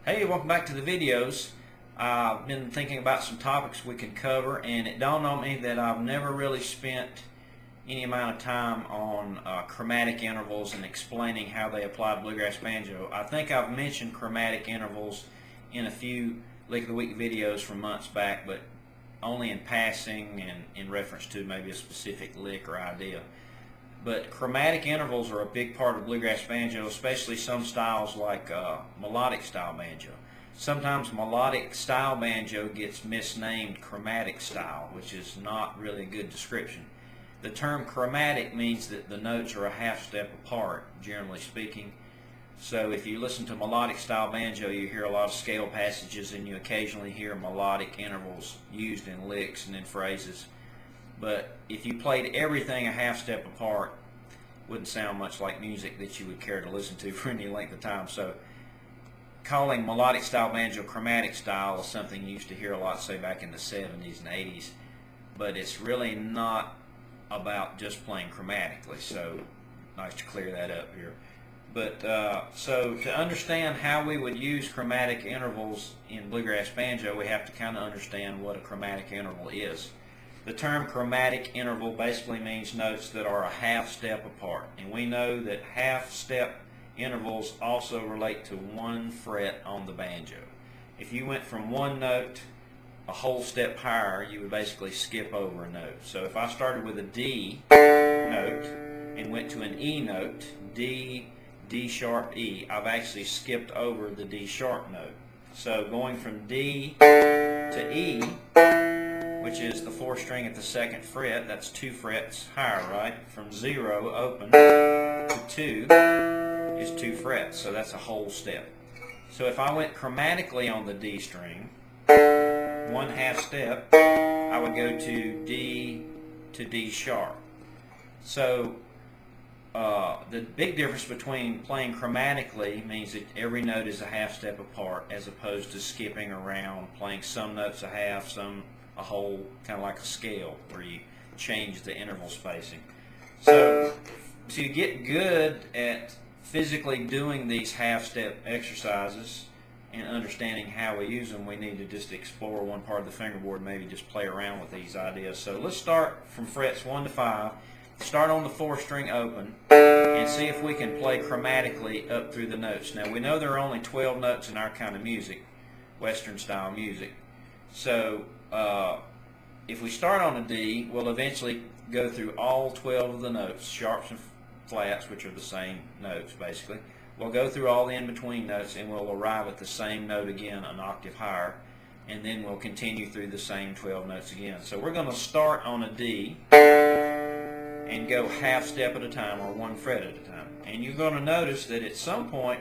Hey, welcome back to the videos. I've been thinking about some topics we can cover, and it dawned on me that I've never really spent any amount of time on chromatic intervals and explaining how they apply to bluegrass banjo. I think I've mentioned chromatic intervals in a few Lick of the Week videos from months back, but only in passing and in reference to maybe a specific lick or idea. But chromatic intervals are a big part of bluegrass banjo, especially some styles like melodic style banjo. Sometimes melodic style banjo gets misnamed chromatic style, which is not really a good description. The term chromatic means that the notes are a half step apart, generally speaking. So if you listen to melodic style banjo, you hear a lot of scale passages, and you occasionally hear melodic intervals used in licks and in phrases. But if you played everything a half step apart, it wouldn't sound much like music that you would care to listen to for any length of time. So calling melodic style banjo chromatic style is something you used to hear a lot, say back in the 70s and 80s. But it's really not about just playing chromatically, so nice to clear that up here. But so to understand how we would use chromatic intervals in bluegrass banjo, we have to kind of understand what a chromatic interval is. The term chromatic interval basically means notes that are a half step apart, and we know that half step intervals also relate to one fret on the banjo. If you went from one note a whole step higher, you would basically skip over a note. So if I started with a D note and went to an E note, D, D sharp, E, I've actually skipped over the D sharp note. So going from D to E, which is the 4th string at the 2nd fret, that's 2 frets higher, right? From 0 open to 2 is 2 frets, so that's a whole step. So if I went chromatically on the D string, one half step, I would go to D sharp. So the big difference between playing chromatically means that every note is a half step apart, as opposed to skipping around, playing some notes a half, some a whole, kind of like a scale where you change the interval spacing. So to get good at physically doing these half step exercises and understanding how we use them, we need to just explore one part of the fingerboard, maybe just play around with these ideas. So let's start from frets 1 to 5, start on the 4th string open, and see if we can play chromatically up through the notes. Now we know there are only 12 notes in our kind of music, Western style music. So if we start on a D, we'll eventually go through all 12 of the notes, sharps and flats, which are the same notes basically. We'll go through all the in-between notes, and we'll arrive at the same note again, an octave higher, and then we'll continue through the same 12 notes again. So we're going to start on a D and go half step at a time, or 1 fret at a time. And you're going to notice that at some point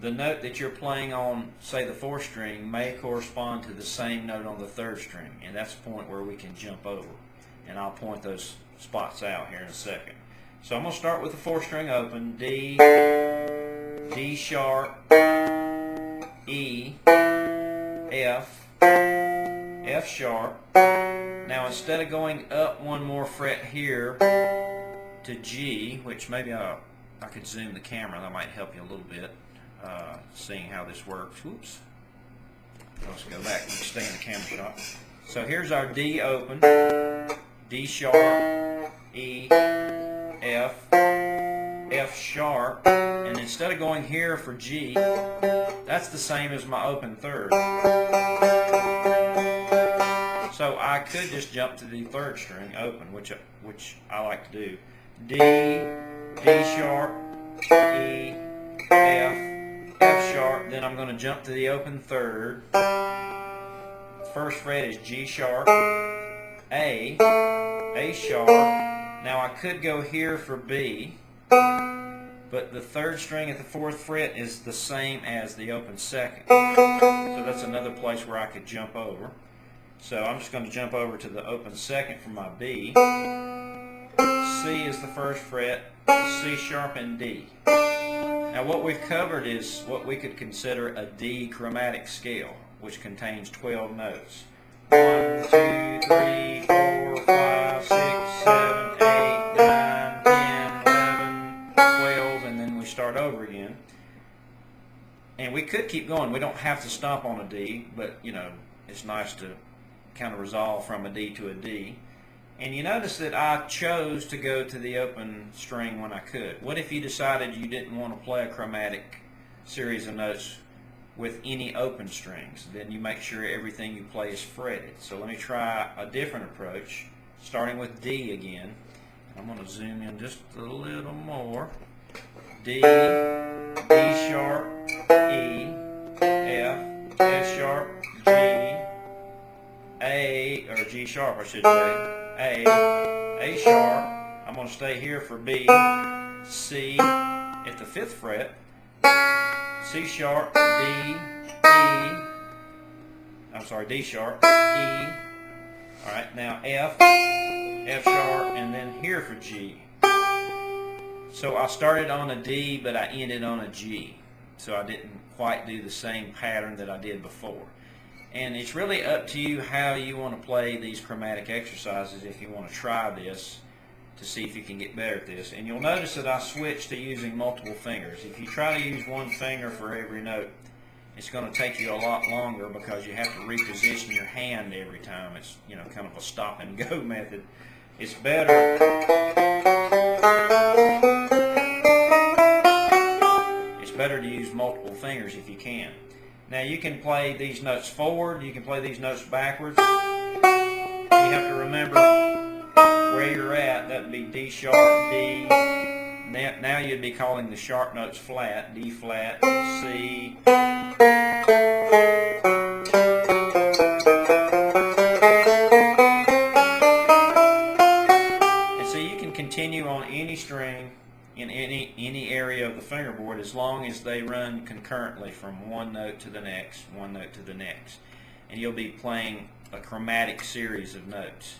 the note that you're playing on, say the 4th string, may correspond to the same note on the 3rd string, and that's a point where we can jump over. And I'll point those spots out here in a second. So I'm going to start with the 4th string open, D, D sharp, E, F, F sharp. Now instead of going up one more fret here to G, which maybe I could zoom the camera, that might help you a little bit, seeing how this works. Whoops. Let's go back and stay in the camera shot. So here's our D open, D sharp, E, F, F sharp, and instead of going here for G, that's the same as my open 3rd. So I could just jump to the 3rd string open, which I like to do. D, D sharp, E, F, F sharp, then I'm going to jump to the open 3rd. 1st fret is G sharp, A sharp. Now I could go here for B, but the 3rd string at the 4th fret is the same as the open 2nd. So that's another place where I could jump over. So I'm just going to jump over to the open 2nd for my B. C is the 1st fret, C sharp and D. Now what we've covered is what we could consider a D chromatic scale, which contains 12 notes. 1, 2, 3, 4, 5, 6, 7, 8, 9, 10, 11, 12, and then we start over again. And we could keep going. We don't have to stop on a D, but you know, it's nice to kind of resolve from a D to a D. And you notice that I chose to go to the open string when I could. What if you decided you didn't want to play a chromatic series of notes with any open strings? Then you make sure everything you play is fretted. So let me try a different approach, starting with D again. I'm going to zoom in just a little more. D, D sharp, E, F, F sharp, G, A, or G sharp I should say, A sharp. I'm going to stay here for B, C at the 5th fret, C sharp, D, E, D sharp, E. Alright, now F, F sharp, and then here for G. So I started on a D, but I ended on a G. So I didn't quite do the same pattern that I did before. And it's really up to you how you want to play these chromatic exercises if you want to try this to see if you can get better at this. And you'll notice that I switched to using multiple fingers. If you try to use one finger for every note, it's going to take you a lot longer because you have to reposition your hand every time. It's, you know, kind of a stop and go method. It's better to use multiple fingers if you can. Now you can play these notes forward, you can play these notes backwards. You have to remember where you're at. That would be D sharp, D. Now you'd be calling the sharp notes flat, D flat, C. And so you can continue on any string in any area of the fingerboard as long as they run concurrently from one note to the next, one note to the next. And you'll be playing a chromatic series of notes.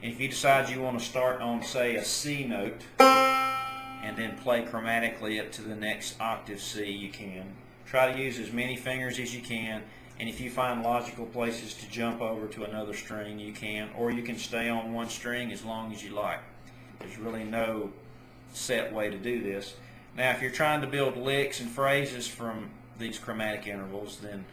And if you decide you want to start on, say, a C note and then play chromatically up to the next octave C, you can. Try to use as many fingers as you can, and if you find logical places to jump over to another string, you can, or you can stay on one string as long as you like. There's really no set way to do this. Now if you're trying to build licks and phrases from these chromatic intervals, then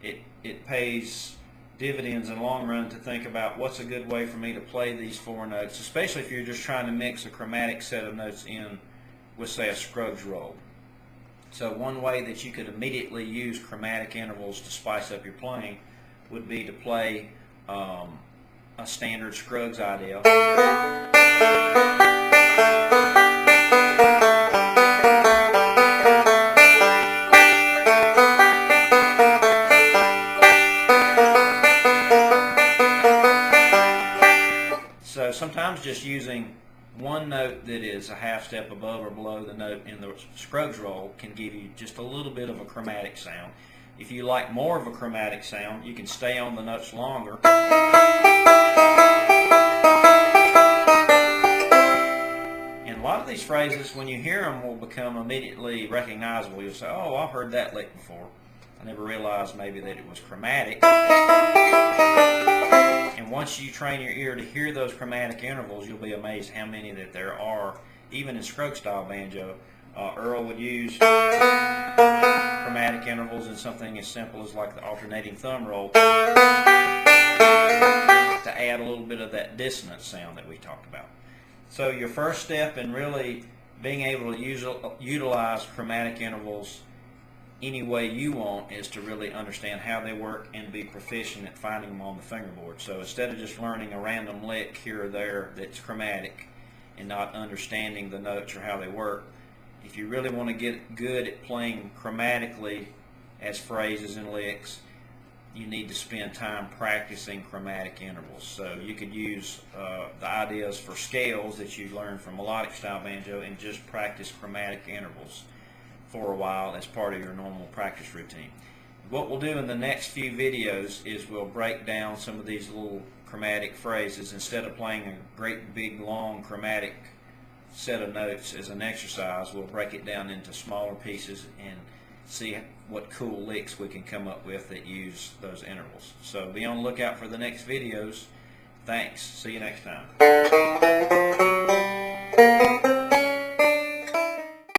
it pays dividends in the long run to think about what's a good way for me to play these 4 notes, especially if you're just trying to mix a chromatic set of notes in with, say, a Scruggs roll. So one way that you could immediately use chromatic intervals to spice up your playing would be to play a standard Scruggs ideal. So sometimes just using one note that is a half step above or below the note in the Scruggs roll can give you just a little bit of a chromatic sound. If you like more of a chromatic sound, you can stay on the notes longer. And a lot of these phrases, when you hear them, will become immediately recognizable. You'll say, oh, I've heard that lick before. I never realized maybe that it was chromatic. And once you train your ear to hear those chromatic intervals, you'll be amazed how many that there are, even in Scruggs style banjo. Earl would use chromatic intervals in something as simple as like the alternating thumb roll to add a little bit of that dissonance sound that we talked about. So your first step in really being able to utilize chromatic intervals any way you want is to really understand how they work and be proficient at finding them on the fingerboard. So instead of just learning a random lick here or there that's chromatic and not understanding the notes or how they work, if you really want to get good at playing chromatically as phrases and licks, you need to spend time practicing chromatic intervals. So you could use the ideas for scales that you learned from melodic style banjo and just practice chromatic intervals for a while as part of your normal practice routine. What we'll do in the next few videos is we'll break down some of these little chromatic phrases. Instead of playing a great big long chromatic set of notes as an exercise, we'll break it down into smaller pieces and see what cool licks we can come up with that use those intervals. So be on the lookout for the next videos. Thanks. See you next time.